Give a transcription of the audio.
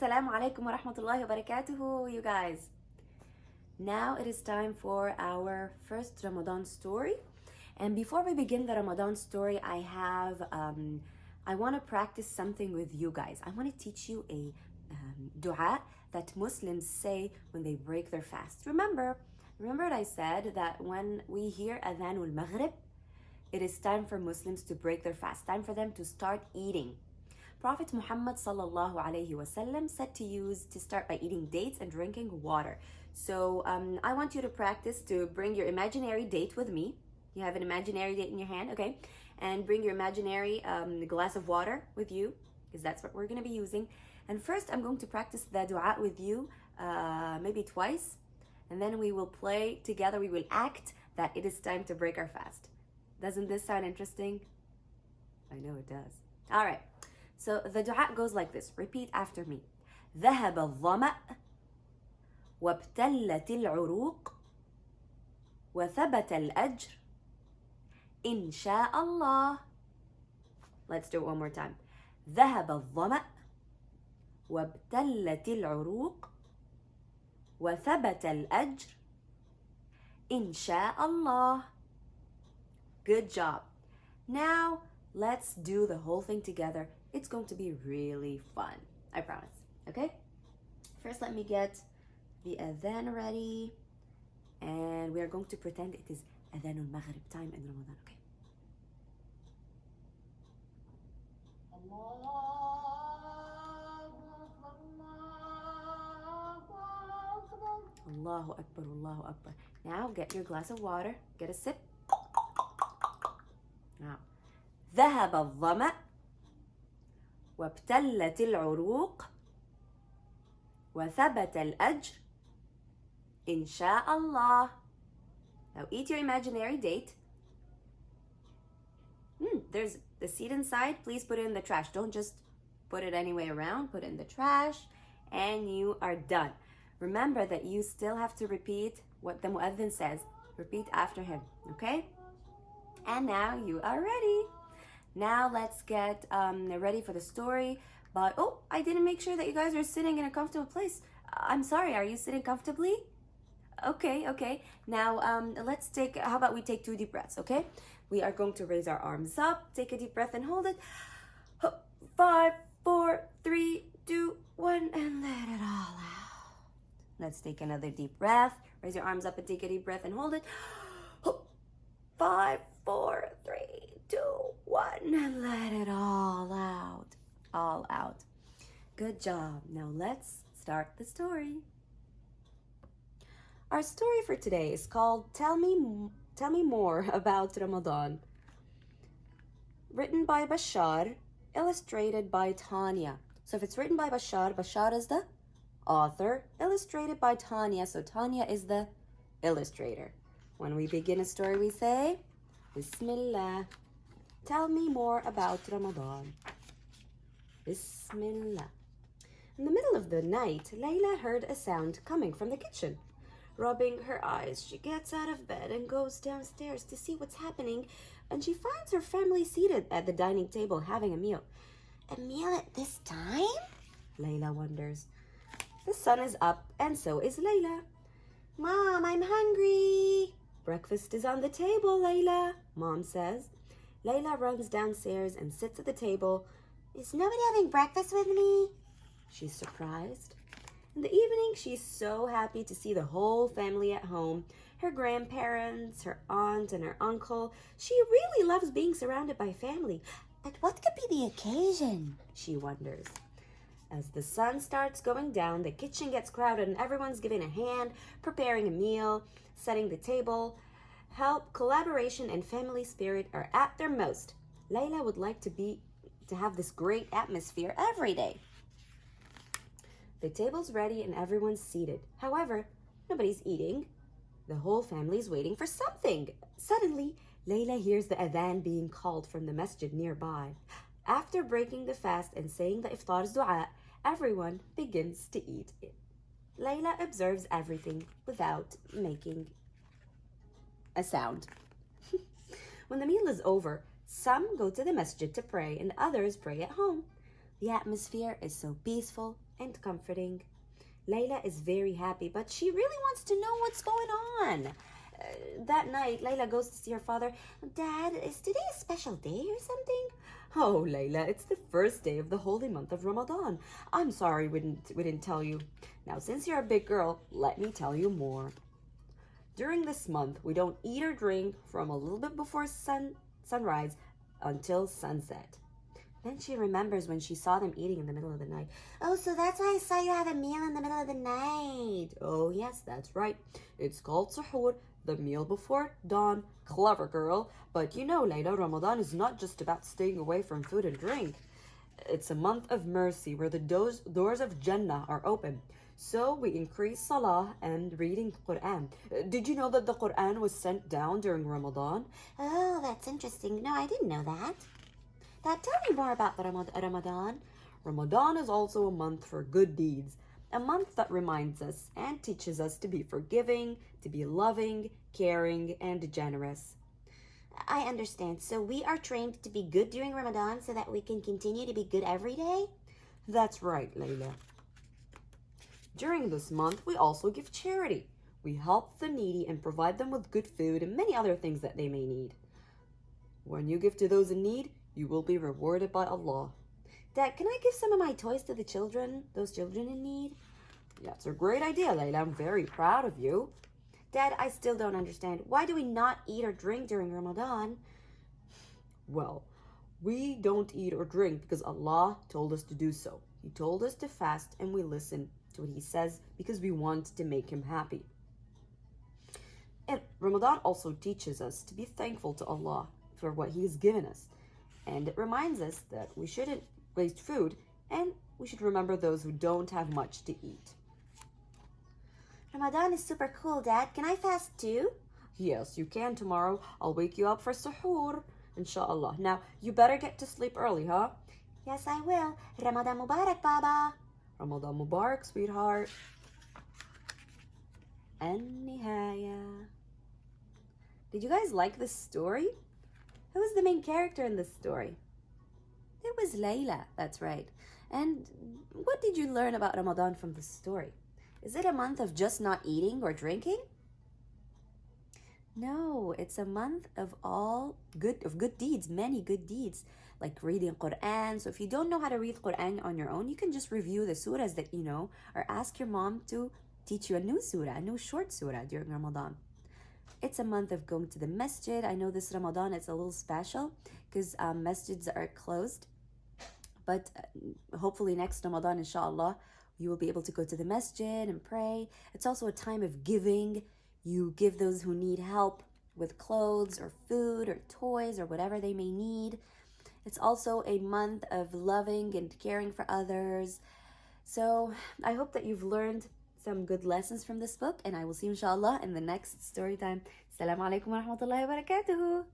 Assalamu alaikum wa rahmatullahi wa barakatuhu, you guys. Now it is time for our first Ramadan story. And before we begin the Ramadan story, I want to practice something with you guys. I want to teach you a dua that Muslims say when they break their fast. Remember what I said, that when we hear Adhanul Maghrib, it is time for Muslims to break their fast, time for them to start eating. Prophet Muhammad sallallahu alaihi wasallam said to start by eating dates and drinking water. So I want you to practice to bring your imaginary date with me. You have an imaginary date in your hand, okay? And bring your imaginary glass of water with you, because that's what we're going to be using. And first, I'm going to practice the dua with you, maybe twice. And then we will play together. We will act that it is time to break our fast. Doesn't this sound interesting? I know it does. All right. So the dua goes like this. Repeat after me. ذهب الظمأ وابتلت العروق وثبت الأجر إن شاء الله. Let's do it one more time. ذهب الظمأ وابتلت العروق وثبت الأجر إن شاء الله. Good job. Now let's do the whole thing together. It's going to be really fun. I promise. Okay? First, let me get the adhan ready. And we are going to pretend it is adhanul maghrib time in Ramadan. Okay? Allahu Akbar, Allahu Akbar. Now get your glass of water. Get a sip. Now. ذهب الظمأ وابتلت العروق وثبت الأجر إن شاء الله. Now eat your imaginary date. There's the seed inside. Please put it in the trash. Don't just put it any way around. Put it in the trash and you are done. Remember that you still have to repeat what the mu'adhin says. Repeat after him, okay? And now you are ready. Now let's get ready for the story. But I didn't make sure that you guys are sitting in a comfortable place. I'm sorry, are you sitting comfortably? Okay. Now how about we take 2 deep breaths, okay? We are going to raise our arms up, take a deep breath and hold it. 5, 4, 3, 2, 1, and let it all out. Let's take another deep breath. Raise your arms up and take a deep breath and hold it. 5, 4, 3, 2, 1, and let it all out. All out. Good job. Now let's start the story. Our story for today is called Tell Me More About Ramadan. Written by Bachar, illustrated by Tanya. So if it's written by Bachar, Bachar is the author, illustrated by Tanya, so Tanya is the illustrator. When we begin a story, we say, Bismillah. Tell me more about Ramadan. Bismillah. In the middle of the night, Laila heard a sound coming from the kitchen. Rubbing her eyes, she gets out of bed and goes downstairs to see what's happening, and she finds her family seated at the dining table having a meal. A meal at this time? Laila wonders. The sun is up, and so is Laila. Mom, I'm hungry. Breakfast is on the table, Laila, Mom says. Laila runs downstairs and sits at the table. Is nobody having breakfast with me? She's surprised. In the evening, she's so happy to see the whole family at home. Her grandparents, her aunt, and her uncle. She really loves being surrounded by family. But what could be the occasion? She wonders. As the sun starts going down, the kitchen gets crowded and everyone's giving a hand, preparing a meal, setting the table. Help, collaboration, and family spirit are at their most. Laila would like to have this great atmosphere every day. The table's ready and everyone's seated. However, nobody's eating. The whole family's waiting for something. Suddenly, Laila hears the adhan being called from the masjid nearby. After breaking the fast and saying the iftar's dua, everyone begins to eat it. Laila observes everything without making a sound. When the meal is over, some go to the masjid to pray and others pray at home. The atmosphere is so peaceful and comforting. Laila is very happy, but she really wants to know what's going on. That night, Laila goes to see her father. Dad, is today a special day or something? Oh, Laila, it's the first day of the holy month of Ramadan. I'm sorry we didn't tell you. Now, since you're a big girl, let me tell you more. During this month, we don't eat or drink from a little bit before sunrise until sunset. Then she remembers when she saw them eating in the middle of the night. Oh, so that's why I saw you have a meal in the middle of the night. Oh, yes, that's right. It's called suhoor, the meal before dawn. Clever girl. But you know, Laila, Ramadan is not just about staying away from food and drink. It's a month of mercy where the doors of Jannah are open. So we increase salah and reading Quran. Did you know that the Quran was sent down during Ramadan? Oh, that's interesting. No, I didn't know that. Dad, tell me more about the Ramadan. Ramadan is also a month for good deeds, a month that reminds us and teaches us to be forgiving, to be loving, caring, and generous. I understand. So we are trained to be good during Ramadan so that we can continue to be good every day? That's right, Laila. During this month, we also give charity. We help the needy and provide them with good food and many other things that they may need. When you give to those in need, you will be rewarded by Allah. Dad, can I give some of my toys to the children, those children in need? That's a great idea, Laila. I'm very proud of you. Dad, I still don't understand. Why do we not eat or drink during Ramadan? Well, we don't eat or drink because Allah told us to do so. He told us to fast and we listen to what He says because we want to make Him happy. And Ramadan also teaches us to be thankful to Allah for what He has given us. And it reminds us that we shouldn't waste food and we should remember those who don't have much to eat. Ramadan is super cool, Dad. Can I fast too? Yes, you can tomorrow. I'll wake you up for suhoor, inshallah. Now, you better get to sleep early, huh? Yes, I will. Ramadan Mubarak, Baba. Ramadan Mubarak, sweetheart. النهاية. Did you guys like this story? Who was the main character in this story? It was Laila, that's right. And what did you learn about Ramadan from this story? Is it a month of just not eating or drinking? No, it's a month of good deeds, many good deeds, like reading Quran. So if you don't know how to read Quran on your own, you can just review the surahs that you know, or ask your mom to teach you a new surah, a new short surah during Ramadan. It's a month of going to the masjid. I know this Ramadan it's a little special because masjids are closed. But hopefully next Ramadan, inshallah, you will be able to go to the masjid and pray. It's also a time of giving. You give those who need help with clothes or food or toys or whatever they may need. It's also a month of loving and caring for others. So I hope that you've learned some good lessons from this book, and I will see you inshallah in the next story time. Assalamu alaikum wa rahmatullahi wa barakatuhu.